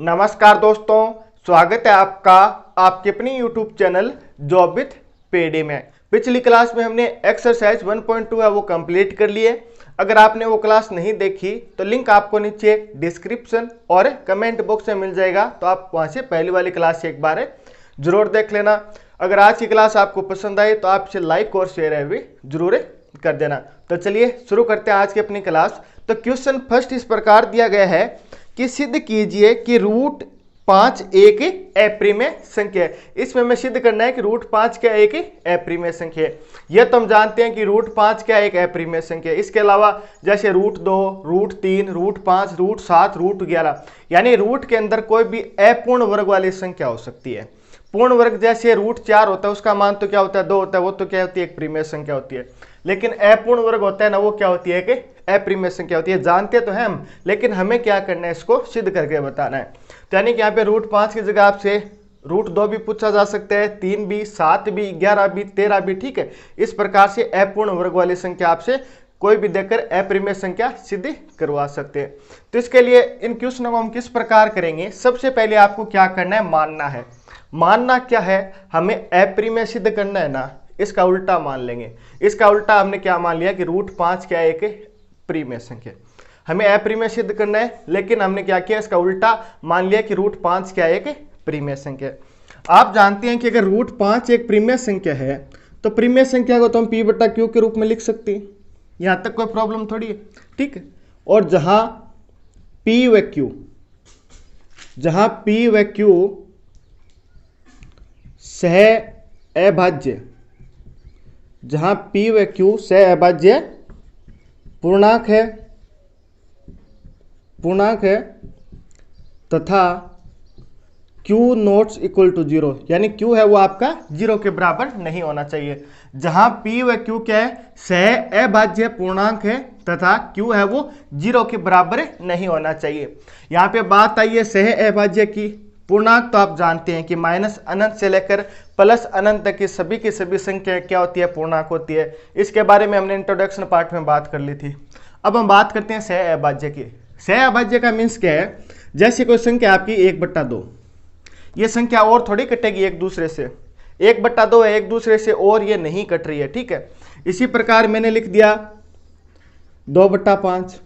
नमस्कार दोस्तों, स्वागत है आपका आपके अपनी YouTube चैनल जॉब विथ पेडी में। पिछली क्लास में हमने एक्सरसाइज 1.2 है वो कंप्लीट कर लिए। अगर आपने वो क्लास नहीं देखी तो लिंक आपको नीचे डिस्क्रिप्शन और कमेंट बॉक्स में मिल जाएगा, तो आप वहां से पहली वाली क्लास से एक बार जरूर देख लेना। अगर आज की क्लास आपको पसंद आई तो आपसे लाइक और शेयर भी जरूर कर देना। तो चलिए शुरू करते हैं आज की अपनी क्लास। तो क्वेश्चन फर्स्ट इस प्रकार दिया गया है कि सिद्ध कीजिए कि रूट 5 एक अप्रिमेय संख्या है। इसमें हमें सिद्ध करना है कि रूट 5 क्या एक अप्रिमेय संख्या है। यह तो हम जानते हैं कि रूट 5 क्या एक अप्रिमेय संख्या है। इसके अलावा जैसे root 2, root 3, root 5, root 7, root 11, यानी रूट के अंदर कोई भी अपूर्ण वर्ग वाली संख्या हो सकती है। पूर्ण वर्ग जैसे रूट 4 होता है, उसका मान तो क्या होता है 2 होता है, वो तो क्या होती है एक प्रीमेय संख्या होती है। लेकिन अपूर्ण वर्ग होता है ना, वो क्या होती है कि अप्रिमेय संख्या होती है। जानते तो हैं हम, लेकिन हमें क्या करना है, इसको सिद्ध करके बताना है। तो यानी कि यहाँ पे रूट 5 की जगह आपसे रूट 2 भी पूछा जा सकता है, 3 भी, 7 भी, 11 भी, 13 भी, ठीक है। इस प्रकार से अपूर्ण वर्ग वाली संख्या आपसे कोई भी देकर अप्रिमेय संख्या सिद्ध करवा सकते हैं। तो इसके लिए इन क्वेश्चनों को हम किस प्रकार करेंगे, सबसे पहले आपको क्या करना है, मानना है। मानना क्या है, हमें अप्रिमेय सिद्ध करना है ना, इसका उल्टा मान लेंगे। इसका उल्टा हमने क्या मान लिया कि रूट 5 क्या एक प्रीमेय संख्या। हमें अप्रिमेय सिद्ध करना है, लेकिन हमने क्या किया, इसका उल्टा मान लिया कि रूट 5 क्या एक प्रीमेय संख्या। आप जानते हैं कि अगर रूट 5 एक प्रीमेय संख्या है तो प्रीमेय संख्या को तो हम p/q के रूप में लिख सकते हैं। यहां तक कोई प्रॉब्लम थोड़ी है, ठीक है। और जहां p व q सह अभाज्य, जहां p व q सह अभाज्य पूर्णांक है तथा q नॉट इक्वल टू 0, यानी q है वो आपका 0 के बराबर नहीं होना चाहिए। जहां p व q क्या है, सह अभाज्य पूर्णांक है तथा q है वो 0 के बराबर नहीं होना चाहिए। यहां पे बात आई है सह अभाज्य की। पूर्णांक तो आप जानते हैं कि माइनस अनंत से लेकर प्लस अनंत तक की सभी संख्या क्या होती है, पूर्णांक होती है। इसके बारे में हमने इंट्रोडक्शन पार्ट में बात कर ली थी। अब हम बात करते हैं सह अभाज्य की। सह अभाज्य का मीन्स क्या है, जैसे कोई संख्या आपकी 1/2, ये संख्या और थोड़ी कटेगी एक दूसरे से। 1/2 है एक दूसरे से और ये नहीं कट रही है, ठीक है। इसी प्रकार मैंने लिख दिया 2/5।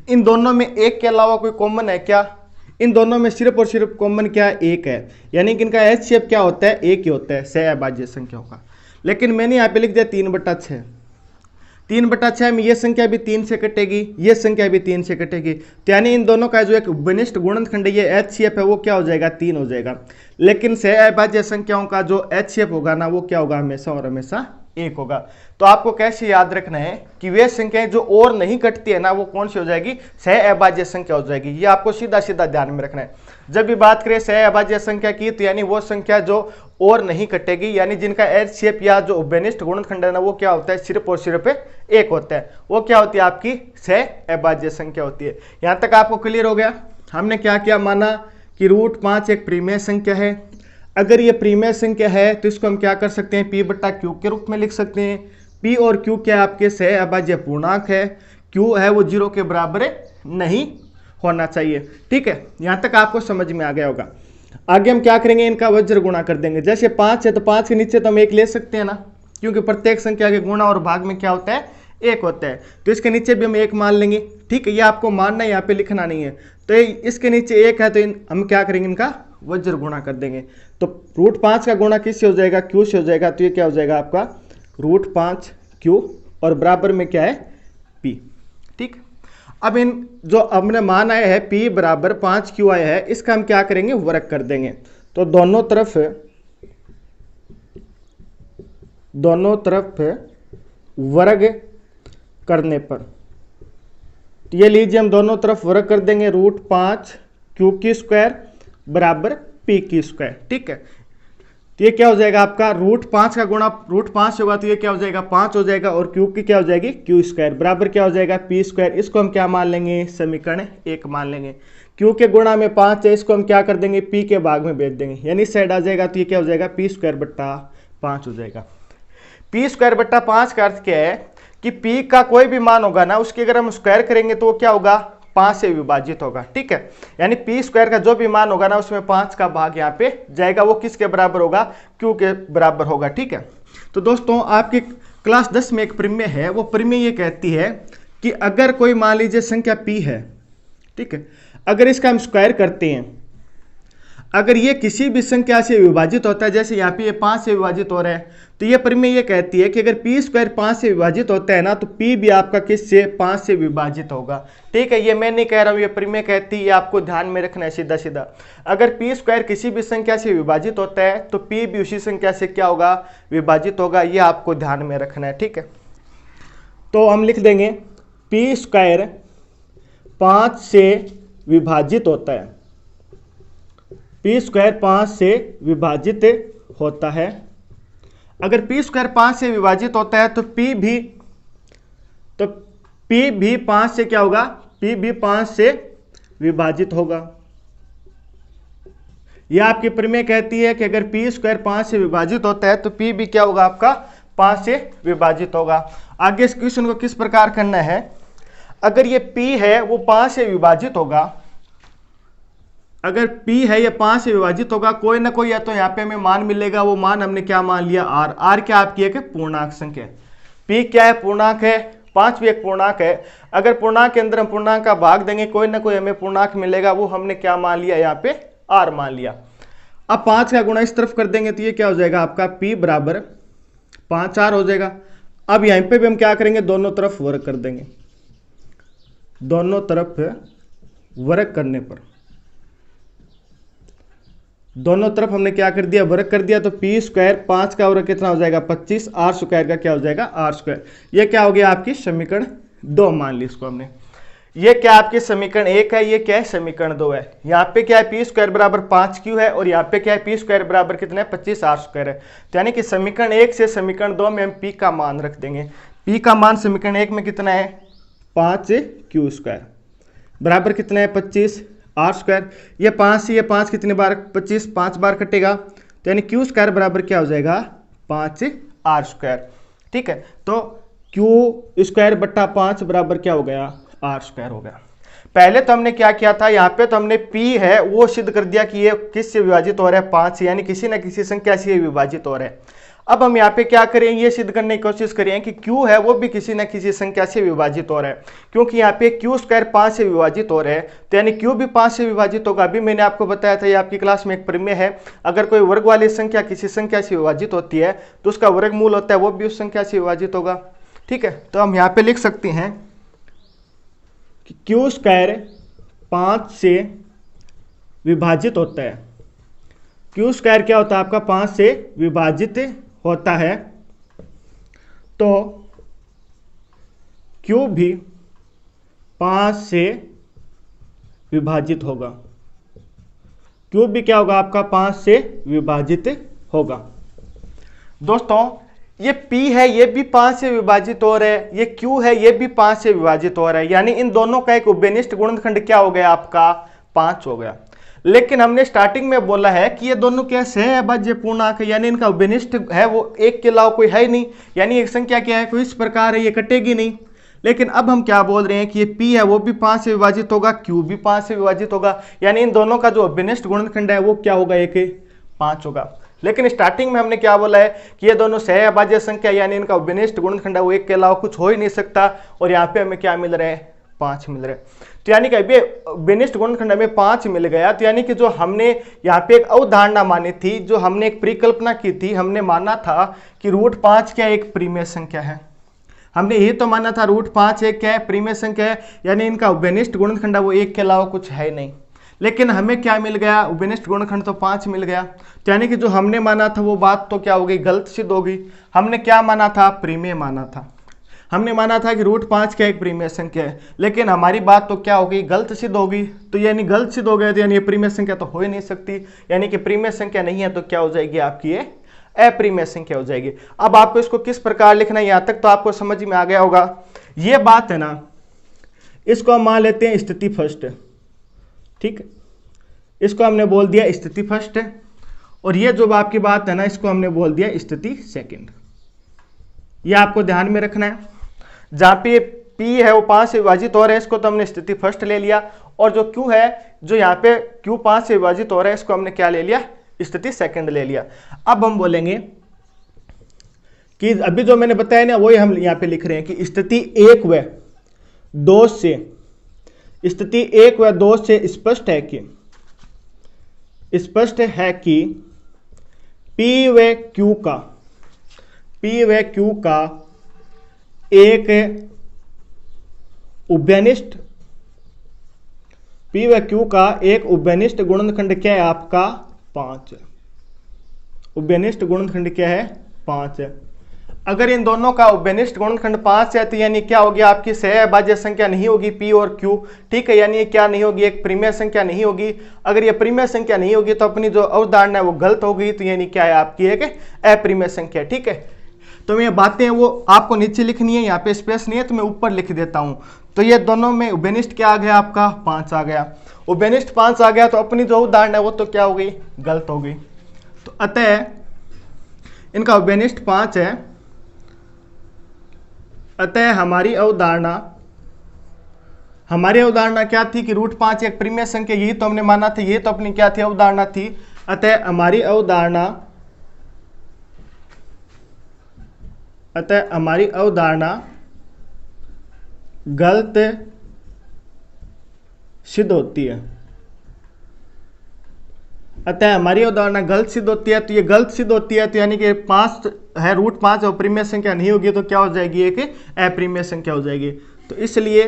इन दोनों में एक के अलावा कोई कॉमन है क्या, इन दोनों में सिर्फ और सिर्फ कॉमन क्या है, एक है। यानी कि इनका HCF क्या होता है, एक ही होता है सह अभाज्य संख्याओं का। लेकिन मैंने यहाँ पे लिख दिया 3/6। 3/6 में ये संख्या भी 3 से कटेगी, ये संख्या भी 3 से कटेगी। तो यानी इन दोनों का जो एक विनिष्ट गुणनखंड ये HCF है वो क्या हो जाएगा, 3 हो जाएगा। लेकिन सह अभाज्य संख्याओं का जो HCF होगा ना, वो क्या होगा, हमेशा और हमेशा 1 होगा। तो आपको कैसे याद रखना है कि वे संख्याएं जो और नहीं कटती है ना, वो कौन सी हो जाएगी, सह अभाज्य संख्या हो जाएगी। ये आपको सीधा सीधा ध्यान में रखना है। जब भी बात करें सह अभाज्य संख्या की, तो यानी वो संख्या जो और नहीं कटेगी, यानी जिनका HCF या जो विनिष्ट गुणनखंड है ना, वो क्या होता है, सिर्फ और सिर्फ 1 होता है। वो क्या होती है, आपकी सह अभाज्य संख्या होती है। यहां तक आपको क्लियर हो गया। हमने क्या किया, माना कि रूट 5 एक प्रीमेय संख्या है। अगर ये प्रीमेय संख्या है तो इसको हम क्या कर सकते हैं, p/q के रूप में लिख सकते हैं। p और q क्या आपके सह अभाज्य पूर्णांक है। q है वो 0 के बराबर नहीं होना चाहिए, ठीक है। यहां तक आपको समझ में आ गया होगा। आगे हम क्या करेंगे, इनका वज्र गुणा कर देंगे। जैसे 5 है तो 5 के नीचे तो हम 1 ले सकते हैं ना, क्योंकि प्रत्येक संख्या के गुणा और भाग में क्या होता है, 1 होता है। तो इसके नीचे भी हम 1 मान लेंगे, ठीक है। ये आपको मानना है, यहाँ पे लिखना नहीं है। तो इसके नीचे 1 है तो हम क्या करेंगे, इनका वज्र गुणा कर देंगे। तो रूट 5 का गुणा किससे हो जाएगा, q से हो जाएगा। तो ये क्या हो जाएगा आपका रूट 5q और बराबर में क्या है, p, ठीक। अब इन जो हमने मान आया है p बराबर 5q आया है, इसका हम क्या करेंगे, वर्ग कर देंगे। तो दोनों तरफ वर्ग करने पर, तो ये लीजिए हम दोनों तरफ वर्ग कर देंगे। रूट 5q² बराबर p², ठीक है। तो ये क्या हो जाएगा आपका, रूट 5 का गुणा रूट 5 होगा तो ये क्या हो जाएगा, 5 हो जाएगा। और q की क्या हो जाएगी, q² बराबर क्या हो जाएगा, p²। इसको हम क्या मान लेंगे, समीकरण 1 मान लेंगे। q के गुणा में 5 है, इसको हम क्या कर देंगे, p के भाग में भेज देंगे, यानी साइड आ जाएगा। तो ये क्या हो जाएगा, p²/5 हो जाएगा। p²/5 का अर्थ क्या है कि p का कोई भी मान होगा ना, उसकी अगर हम स्क्वायर करेंगे तो वो क्या होगा, 5 से विभाजित होगा। ठीक है, यानी पी स्क्वायर का जो भी मान होगा ना उसमें 5 का भाग यहाँ पे जाएगा, वो किसके बराबर होगा, क्यू के बराबर होगा। ठीक है, तो दोस्तों आपकी क्लास 10 में एक प्रमेय है, वो प्रमेय ये कहती है कि अगर कोई मान लीजिए संख्या p है, ठीक है, अगर इसका हम स्क्वायर करते हैं, अगर ये किसी भी संख्या से विभाजित होता है, जैसे यहाँ पे ये 5 से विभाजित हो रहा है, तो ये प्रमेय ये कहती है कि अगर पी स्क्वायर 5 से विभाजित होता है ना, तो पी भी आपका किससे 5 से विभाजित होगा। ठीक है, ये मैं नहीं कह रहा हूँ, ये प्रमेय कहती है, ये आपको ध्यान में रखना है सीधा सीधा। अगर पी स्क्वायर किसी भी संख्या से विभाजित होता है तो पी भी उसी संख्या से क्या होगा, विभाजित होगा, ये आपको ध्यान में रखना है। ठीक है, तो हम लिख देंगे पी स्क्वायर 5 से विभाजित होता है, पी स्क्वायर 5 से विभाजित होता है। अगर पी स्क्वायर 5 से विभाजित होता है तो पी भी 5 से क्या होगा, पी भी 5 से विभाजित होगा। यह आपकी प्रमेय कहती है कि अगर पी स्क्वायर 5 से विभाजित होता है तो पी भी क्या होगा, आपका 5 से विभाजित होगा। आगे इस क्वेश्चन को किस प्रकार करना है, अगर ये p है वो 5 से विभाजित होगा, अगर p है ये 5 से विभाजित होगा, कोई ना कोई या तो यहाँ पे हमें मान मिलेगा, वो मान हमने क्या मान लिया, r क्या आपकी है कि पूर्णांक संख्या, p क्या है, पूर्णांक है, 5 भी एक पूर्णांक है। अगर पूर्णांक के अंदर हम पूर्णांक का भाग देंगे, कोई ना कोई हमें पूर्णांक मिलेगा, वो हमने क्या मान लिया, यहाँ पे r मान लिया। अब 5 का गुणा इस तरफ कर देंगे तो ये क्या हो जाएगा, आपका p बराबर 5r हो जाएगा। अब यहीं पे भी हम क्या करेंगे, दोनों तरफ वर्ग कर देंगे, दोनों तरफ वर्ग करने पर, दोनों तरफ हमने क्या कर दिया, वर्ग कर दिया, तो पी स्क्वायर 5 का वर्ग कितना हो जाएगा 25, आर स्क्वायर का क्या हो जाएगा आर स्क्वायर। ये क्या हो गया आपकी समीकरण 2 मान ली इसको हमने। ये क्या आपकी समीकरण 1 है, ये क्या है समीकरण 2 है। यहाँ पे क्या है पी स्क्वायर बराबर 5 क्यू है और यहाँ पे क्या है पी स्क्वायर बराबर कितना है 25 आर स्क्वायर है। तो यानी कि समीकरण 1 से समीकरण 2 में हम पी का मान रख देंगे। पी का मान समीकरण 1 में कितना है 5 क्यू स्क्वायर बराबर कितना है 25 आर स्क्वायर। ये 5 से ये 5 कितने बार 25 5 बार कटेगा, तो यानी क्यू स्क्वायर बराबर क्या हो जाएगा 5 आर स्क्वायर। ठीक है, तो क्यू स्क्वायर बट्टा 5 बराबर क्या हो गया आर स्क्वायर हो गया। पहले तो हमने क्या किया था, यहाँ पे तो हमने p है वो सिद्ध कर दिया कि ये किस से विभाजित हो रहा है 5 से, यानी किसी न किसी संख्या से विभाजित हो रहा है। अब हम यहाँ पे क्या करें, ये सिद्ध करने की कोशिश करें कि q है वो भी किसी न किसी संख्या से विभाजित हो रहा है, क्योंकि यहाँ पे क्यू स्क्वायर 5 से विभाजित हो रहा है, तो यानी q भी 5 से विभाजित होगा। अभी मैंने आपको बताया था, ये आपकी क्लास में एक प्रमेय है, अगर कोई वर्ग वाली संख्या किसी संख्या से विभाजित होती है तो उसका वर्गमूल होता है वो भी उस संख्या से विभाजित होगा। ठीक है, तो हम यहाँ पे लिख सकते हैं कि क्यू स्क्वायर 5 से विभाजित होता है, क्यू स्क्वायर क्या होता है आपका 5 से विभाजित होता है, तो क्यू भी 5 से विभाजित होगा, क्यू भी क्या होगा आपका 5 से विभाजित होगा। दोस्तों ये p है ये भी 5 से विभाजित हो रहा है, ये q है ये भी 5 से विभाजित हो रहा है, यानी इन दोनों का एक उभयनिष्ठ गुणनखंड क्या हो गया आपका 5 हो गया। लेकिन हमने स्टार्टिंग में बोला है कि ये दोनों कैसे है अभाज्य पूर्णांक है, यानी इनका उभयनिष्ठ है वो एक के अलावा कोई है ही नहीं, यानी एक संख्या क्या है कोई इस प्रकार है, ये कटेगी नहीं। लेकिन अब हम क्या बोल रहे हैं कि ये p है वो भी 5 से विभाजित होगा, q भी 5 से विभाजित होगा, यानी इन दोनों का जो उभयनिष्ठ गुणनखंड है वो क्या होगा एक 5 होगा। लेकिन स्टार्टिंग में हमने क्या बोला है कि ये दोनों सह अभाज्य संख्या, यानी इनका उभयनिष्ठ गुणनखंड है वो एक के अलावा कुछ हो ही नहीं सकता, और यहाँ पे हमें क्या मिल रहा है 5 मिल रहा है। तो यानी कि अभी उभयनिष्ठ गुणनखंड में 5 मिल गया, तो यानी कि जो हमने यहाँ पे एक अवधारणा मानी थी, जो हमने एक परिकल्पना की थी, हमने माना था कि √5 क्या एक परिमेय संख्या है, हमने ये तो माना था √5 एक क्या है परिमेय संख्या है, यानी इनका उभयनिष्ठ गुणनखंड है वो एक के अलावा कुछ है नहीं। लेकिन हमें क्या मिल गया, उभयनिष्ठ गुणनखंड तो 5 मिल गया, तो यानी कि जो हमने माना था वो बात तो क्या हो गई गलत सिद्ध हो गई। हमने क्या माना था, परिमेय माना था, हमने माना था कि √5 क्या एक परिमेय संख्या है, लेकिन हमारी बात तो क्या हो गई गलत सिद्ध हो गई। तो यानी गलत सिद्ध हो गया, तो यानी ये परिमेय संख्या तो हो ही नहीं सकती, यानी कि परिमेय संख्या नहीं है तो क्या हो जाएगी आपकी ये अपरिमेय संख्या हो जाएगी। अब आपको इसको किस प्रकार लिखना है, यहाँ तक तो आपको समझ में आ गया होगा। ये बात है ना, इसको हम मान लेते हैं स्थिति फर्स्ट, ठीक, इसको हमने बोल दिया स्थिति फर्स्ट, और ये जो आपकी बात है ना इसको हमने बोल दिया स्थिति सेकंड। ये आपको ध्यान में रखना है। जहाँ पे P है वो 5 से विभाजित हो रहा है, इसको तो हमने स्थिति फर्स्ट ले लिया, और जो Q है जो यहाँ पे Q 5 से विभाजित हो रहा है, इसको हमने क्या ले लिया, स्थिति सेकंड ले लिया। अब हम बोलेंगे कि अभी जो मैंने बताया ना वही हम यहाँ पे लिख रहे हैं कि स्थिति 1 व 2 से, स्थिति 1 व 2 से स्पष्ट है कि P व Q का एक उभयनिष्ठ, P व Q का एक उभयनिष्ठ गुणनखंड क्या है आपका 5, उभयनिष्ठ गुणनखंड क्या है 5 है। अगर इन दोनों का उभयनिष्ठ गुणनखंड 5 है तो यानी क्या होगी, आपकी सहअभाज्य संख्या नहीं होगी P और Q, ठीक है, यानी ये क्या नहीं होगी, एक परिमेय संख्या नहीं होगी। अगर ये परिमेय संख्या नहीं होगी तो अपनी जो अवधारणा है वो गलत होगी, तो यानी क्या है आपकी एक अपरिमेय संख्या, ठीक है। तो ये बातें हैं वो आपको नीचे लिखनी है, यहाँ पे स्पेस नहीं है तो मैं ऊपर लिख देता हूँ। तो ये दोनों में उभयनिष्ठ क्या आ गया आपका 5 आ गया, उभयनिष्ठ 5 आ गया, तो अपनी जो अवधारणा है वो तो क्या हो गई, गलत हो गई। तो अतः इनका उभयनिष्ठ 5 है, अतः हमारी अवधारणा क्या थी कि √5 एक परिमेय संख्या, यही तो हमने माना था, ये तो अपनी क्या थी, अवधारणा थी। अतः हमारी अवधारणा गलत सिद्ध होती है। अतः हमारी अवधारणा गलत सिद्ध होती है, तो ये गलत सिद्ध होती है, तो यानी कि 5 है, √5 और परिमेय संख्या नहीं होगी तो क्या हो जाएगी, एक अपरिमेय संख्या हो जाएगी। तो इसलिए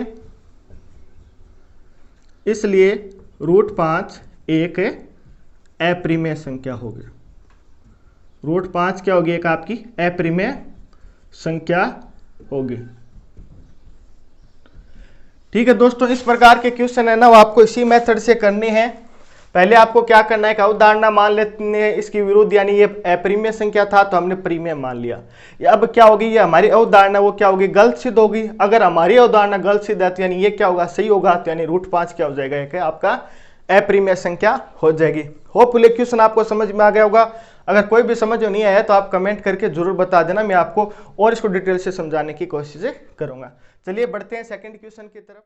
√5 एक अपरिमेय संख्या होगी, √5 क्या होगी, एक आपकी अपरिमेय संख्या होगी। ठीक है दोस्तों, इस प्रकार के क्वेश्चन है ना वो आपको इसी मेथड से करने हैं। पहले आपको क्या करना है कि अवधारणा मान लेते हैं इसकी विरुद्ध, यानी ये अपरिमेय संख्या था तो हमने परिमेय मान लिया। अब क्या होगी, ये हमारी अवधारणा वो क्या होगी, गलत सिद्ध होगी। अगर हमारी अवधारणा गलत सिद्ध है तो यानी ये क्या होगा, सही होगा, तो यानी √5 क्या हो जाएगा, एक आपका अपरिमेय संख्या हो जाएगी। होपफुली क्वेश्चन आपको समझ में आ गया होगा। अगर कोई भी समझ नहीं आया तो आप कमेंट करके जरूर बता देना, मैं आपको और इसको डिटेल से समझाने की कोशिश करूंगा। चलिए बढ़ते हैं सेकंड क्वेश्चन की तरफ।